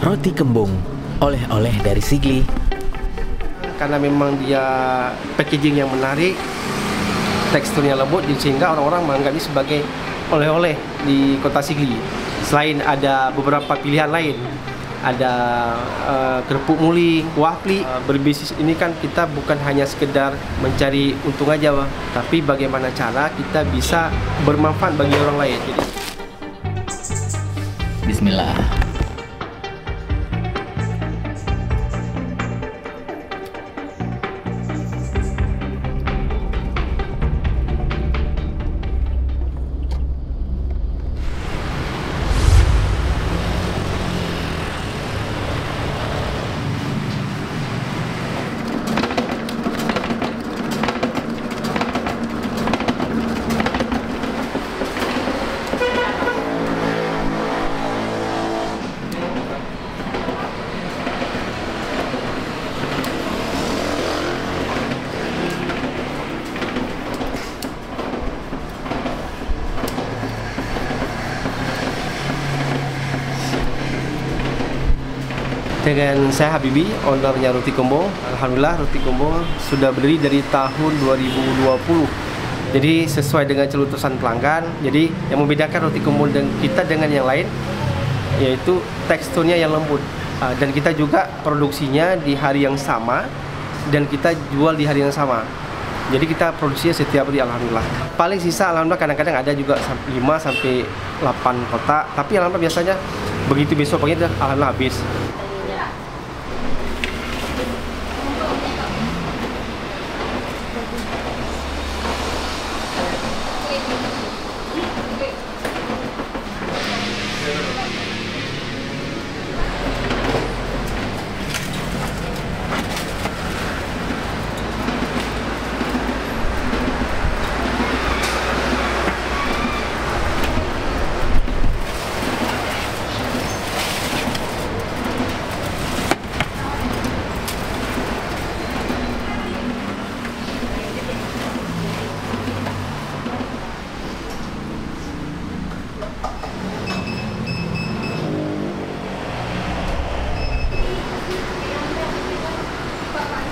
Roti Kembung, oleh-oleh dari Sigli. Karena memang dia packaging yang menarik, teksturnya lembut, sehingga orang-orang menganggap ini sebagai oleh-oleh di kota Sigli. Selain ada beberapa pilihan lain, ada kerupuk muling, kuah plik. Berbisnis ini kan kita bukan hanya sekedar mencari untung aja, tapi bagaimana cara kita bisa bermanfaat bagi orang lain. Bismillah. Dengan saya Habibi, ownernya Roti Kembung. Alhamdulillah Roti Kembung sudah berdiri dari tahun 2020. Jadi sesuai dengan celutusan pelanggan. Jadi yang membedakan Roti Kembung kita dengan yang lain yaitu teksturnya yang lembut. Dan kita juga produksinya di hari yang sama dan kita jual di hari yang sama. Jadi kita produksinya setiap hari, alhamdulillah. Paling sisa alhamdulillah kadang-kadang ada juga 5 sampai 8 kotak. Tapi alhamdulillah biasanya begitu besok pagi alhamdulillah habis.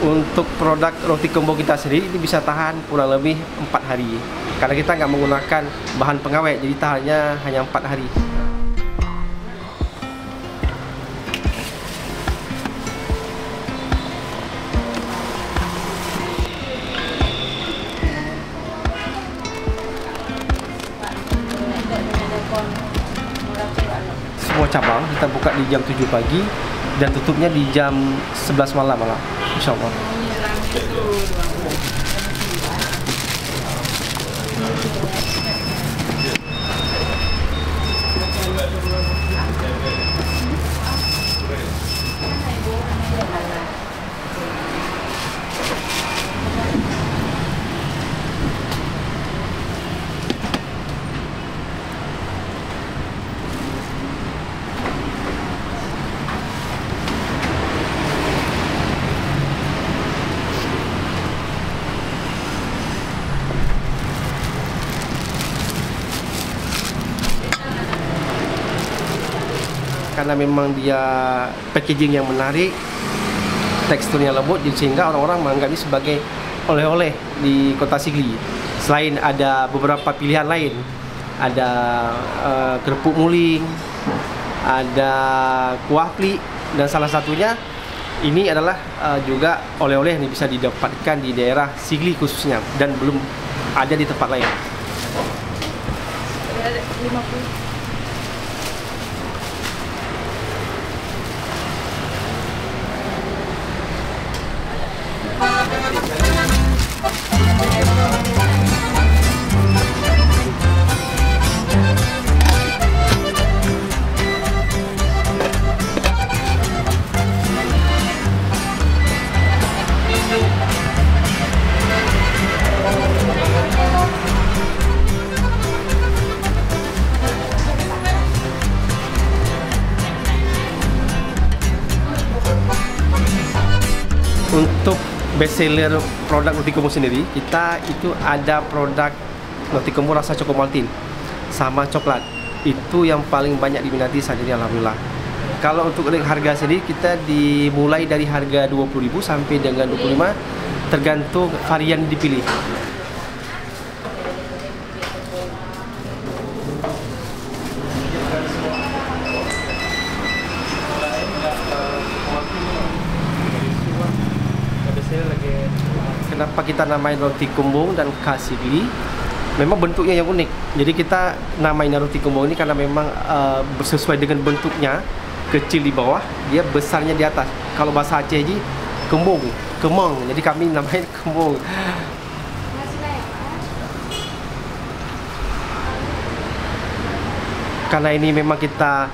Untuk produk Roti Kembung kita sendiri ini bisa tahan kurang lebih 4 hari. Karena kita nggak menggunakan bahan pengawet, jadi tahannya hanya 4 hari. Semua cabang kita buka di jam 7 pagi dan tutupnya di jam 11 malam malam. Insya Allah. Karena memang dia packaging yang menarik, teksturnya lembut, sehingga orang-orang menganggap ini sebagai oleh-oleh di kota Sigli. Selain ada beberapa pilihan lain, ada kerupuk muling, ada kuah plik, dan salah satunya ini adalah juga oleh-oleh yang bisa didapatkan di daerah Sigli khususnya dan belum ada di tempat lain. 50. Untuk bestseller produk Roti Kembung sendiri, kita itu ada produk Roti Kembung rasa Choco Maltin sama coklat. Itu yang paling banyak diminati saat ini, alhamdulillah. Kalau untuk harga sendiri kita dimulai dari harga 20.000 sampai dengan 25, tergantung varian dipilih. Kenapa kita namain roti kumbung dan khas Sigli? Memang bentuknya yang unik. Jadi kita namain roti kumbung ini karena memang sesuai dengan bentuknya, kecil di bawah, dia besarnya di atas. Kalau bahasa Aceh ji kembung, kemong. Jadi kami namain kembung. Karena ini memang kita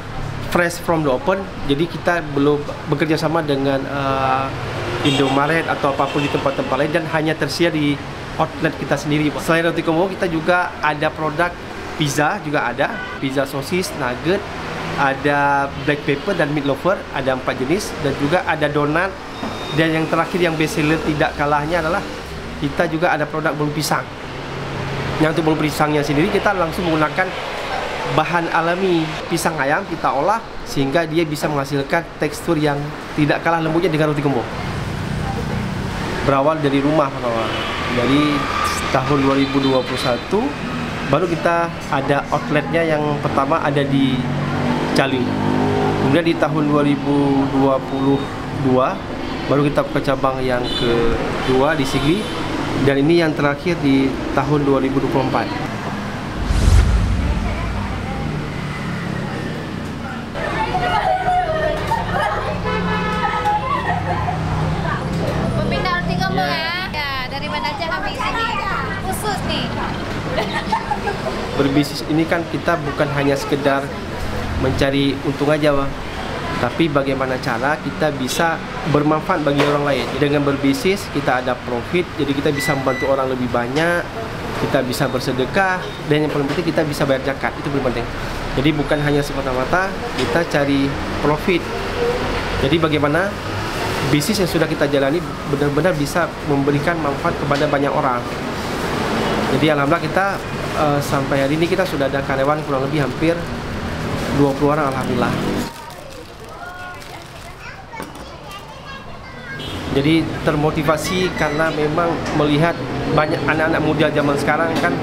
fresh from the open, jadi kita belum bekerja sama dengan Indomaret atau apapun di tempat-tempat lain, dan hanya tersedia di outlet kita sendiri. Selain roti kumbung, kita juga ada produk pizza, juga ada pizza sosis, nugget, ada black pepper dan meat lover, ada 4 jenis, dan juga ada donat. Dan yang terakhir yang best seller tidak kalahnya adalah kita juga ada produk bolu pisang. Yang untuk bolu pisangnya sendiri kita langsung menggunakan bahan alami pisang ayam, kita olah sehingga dia bisa menghasilkan tekstur yang tidak kalah lembutnya dengan roti kumbung. Berawal dari rumah, kawan. Dari tahun 2021 baru kita ada outletnya, yang pertama ada di Cali. Kemudian di tahun 2022 baru kita buka cabang yang kedua di Sigli, dan ini yang terakhir di tahun 2024. Berbisnis ini kan kita bukan hanya sekedar mencari untung aja, Bang. Tapi bagaimana cara kita bisa bermanfaat bagi orang lain. Dengan berbisnis kita ada profit, jadi kita bisa membantu orang lebih banyak, kita bisa bersedekah, dan yang paling penting kita bisa bayar zakat. Itu paling penting. Jadi bukan hanya semata-mata kita cari profit. Jadi bagaimana bisnis yang sudah kita jalani benar-benar bisa memberikan manfaat kepada banyak orang. Jadi alhamdulillah kita sampai hari ini kita sudah ada karyawan kurang lebih hampir 20 orang, alhamdulillah. Jadi termotivasi karena memang melihat banyak anak-anak muda zaman sekarang kan,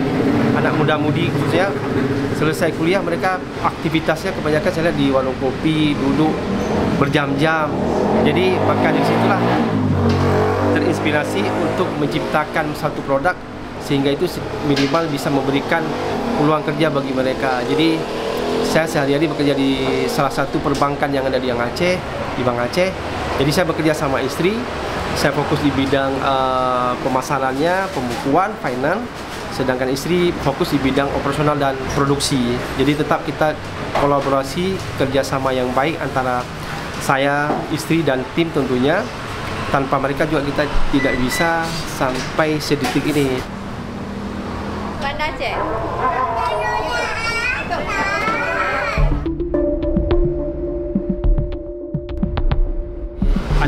anak muda-mudi khususnya selesai kuliah mereka aktivitasnya kebanyakan saya lihat di warung kopi, duduk berjam-jam. Jadi maka di situlah terinspirasi untuk menciptakan satu produk sehingga itu minimal bisa memberikan peluang kerja bagi mereka. Jadi saya sehari-hari bekerja di salah satu perbankan yang ada di Aceh, di Bank Aceh. Jadi saya bekerja sama istri, saya fokus di bidang pemasarannya, pembukuan, finance, sedangkan istri fokus di bidang operasional dan produksi. Jadi tetap kita kolaborasi, kerjasama yang baik antara saya, istri, dan tim tentunya. Tanpa mereka juga kita tidak bisa sampai sedetik ini. Banda Aceh.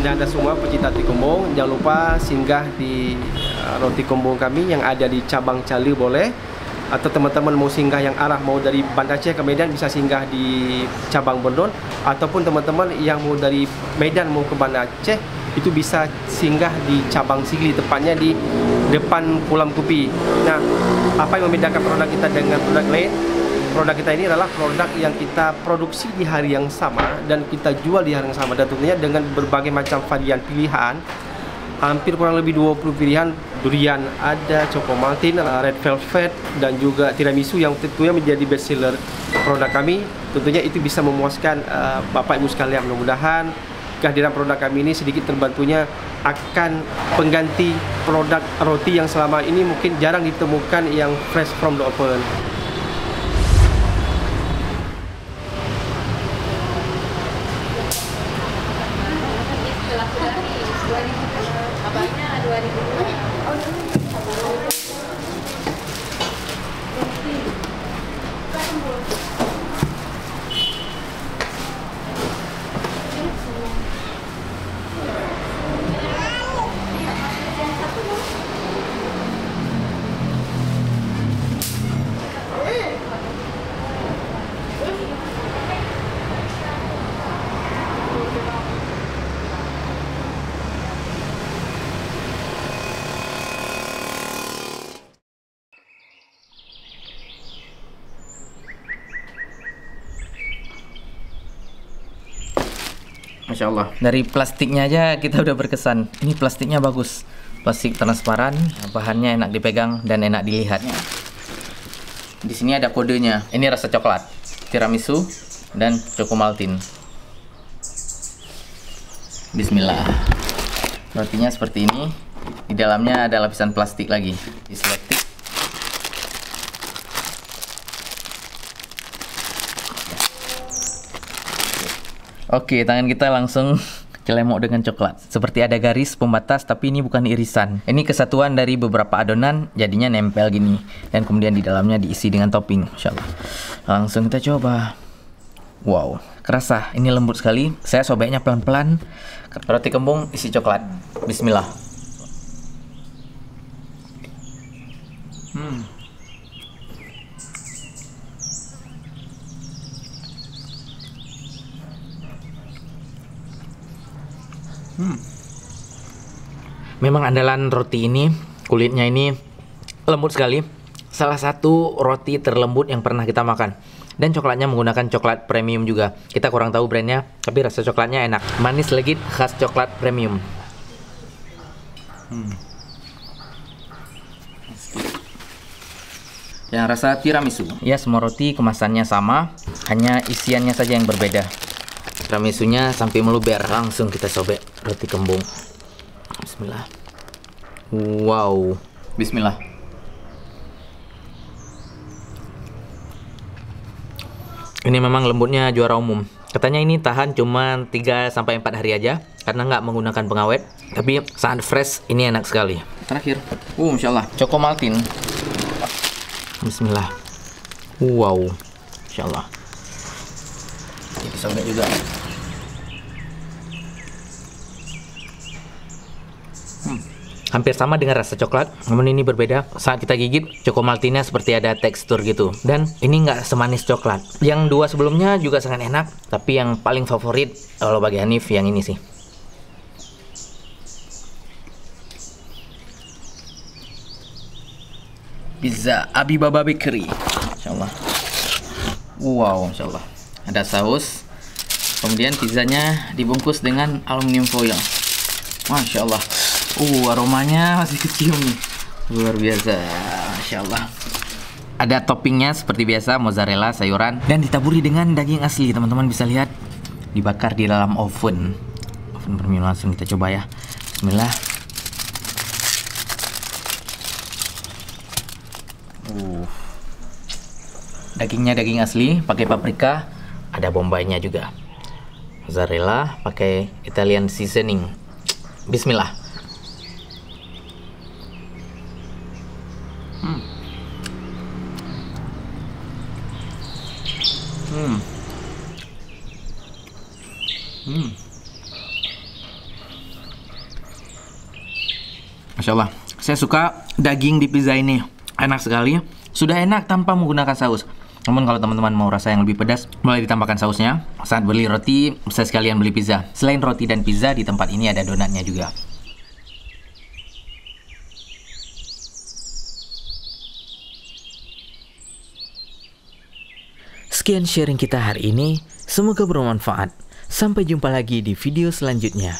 Anda semua pecinta roti kumbung, jangan lupa singgah di roti kumbung kami yang ada di cabang Cali boleh, atau teman-teman mau singgah yang arah mau dari Banda Aceh ke Medan bisa singgah di cabang Bendon, ataupun teman-teman yang mau dari Medan mau ke Banda Aceh itu bisa singgah di cabang Sigli, tepatnya di depan Kolam Kopi. Nah, apa yang membedakan produk kita dengan produk lain? Produk kita ini adalah produk yang kita produksi di hari yang sama dan kita jual di hari yang sama, dan tentunya dengan berbagai macam varian pilihan. Hampir kurang lebih 20 pilihan, durian ada, choco maltin, red velvet, dan juga tiramisu yang tentunya menjadi best seller produk kami. Tentunya itu bisa memuaskan Bapak Ibu sekalian. Mudah-mudahan kehadiran produk kami ini sedikit terbantunya akan pengganti produk roti yang selama ini mungkin jarang ditemukan yang fresh from the oven. Abangnya 2002. Masya Allah. Dari plastiknya aja kita udah berkesan. Ini plastiknya bagus. Plastik transparan, bahannya enak dipegang dan enak dilihat. Di sini ada kodenya. Ini rasa coklat, tiramisu, dan chocomaltin. Bismillah. Rotinya seperti ini. Di dalamnya ada lapisan plastik lagi. Diseletik. Oke, tangan kita langsung celemok dengan coklat. Seperti ada garis pembatas, tapi ini bukan irisan. Ini kesatuan dari beberapa adonan, jadinya nempel gini. Dan kemudian di dalamnya diisi dengan topping. Masya Allah. Langsung kita coba. Wow, kerasa. Ini lembut sekali. Saya sobeknya pelan-pelan. Roti kembung isi coklat. Bismillah. Memang andalan roti ini, kulitnya ini lembut sekali. Salah satu roti terlembut yang pernah kita makan. Dan coklatnya menggunakan coklat premium juga. Kita kurang tahu brandnya, tapi rasa coklatnya enak. Manis legit khas coklat premium. Yang rasa tiramisu. Ya, semua roti kemasannya sama, hanya isiannya saja yang berbeda. Tiramisunya sampai meluber. Langsung kita sobek roti kembung. Bismillah. Wow. Bismillah. Ini memang lembutnya juara umum. Katanya ini tahan cuma 3-4 hari aja karena nggak menggunakan pengawet. Tapi sangat fresh, ini enak sekali. Terakhir. Masya Allah. Chocomaltin. Bismillah. Wow. Masya Allah. Jadi sobek juga. Hampir sama dengan rasa coklat, namun ini berbeda. Saat kita gigit, chocomaltinnya seperti ada tekstur gitu. Dan ini nggak semanis coklat. Yang dua sebelumnya juga sangat enak, tapi yang paling favorit kalau bagi Hanif yang ini sih. Pizza Abibaba Bakery. Masya Allah. Wow, Masya Allah. Ada saus. Kemudian pizzanya dibungkus dengan aluminium foil. Masya Allah. Aromanya masih kecium nih. Luar biasa. Masya Allah. Ada toppingnya seperti biasa, mozzarella, sayuran, dan ditaburi dengan daging asli. Teman-teman bisa lihat, dibakar di dalam oven. Oven premium. Langsung kita coba ya. Bismillah. Dagingnya daging asli, pakai paprika, ada bombaynya juga. Mozzarella pakai Italian seasoning. Bismillah. Masya Allah, saya suka daging di pizza ini. Enak sekali. Sudah enak tanpa menggunakan saus. Namun kalau teman-teman mau rasa yang lebih pedas, boleh ditambahkan sausnya. Saat beli roti, bisa sekalian beli pizza. Selain roti dan pizza, di tempat ini ada donatnya juga. Sekian sharing kita hari ini. Semoga bermanfaat. Sampai jumpa lagi di video selanjutnya.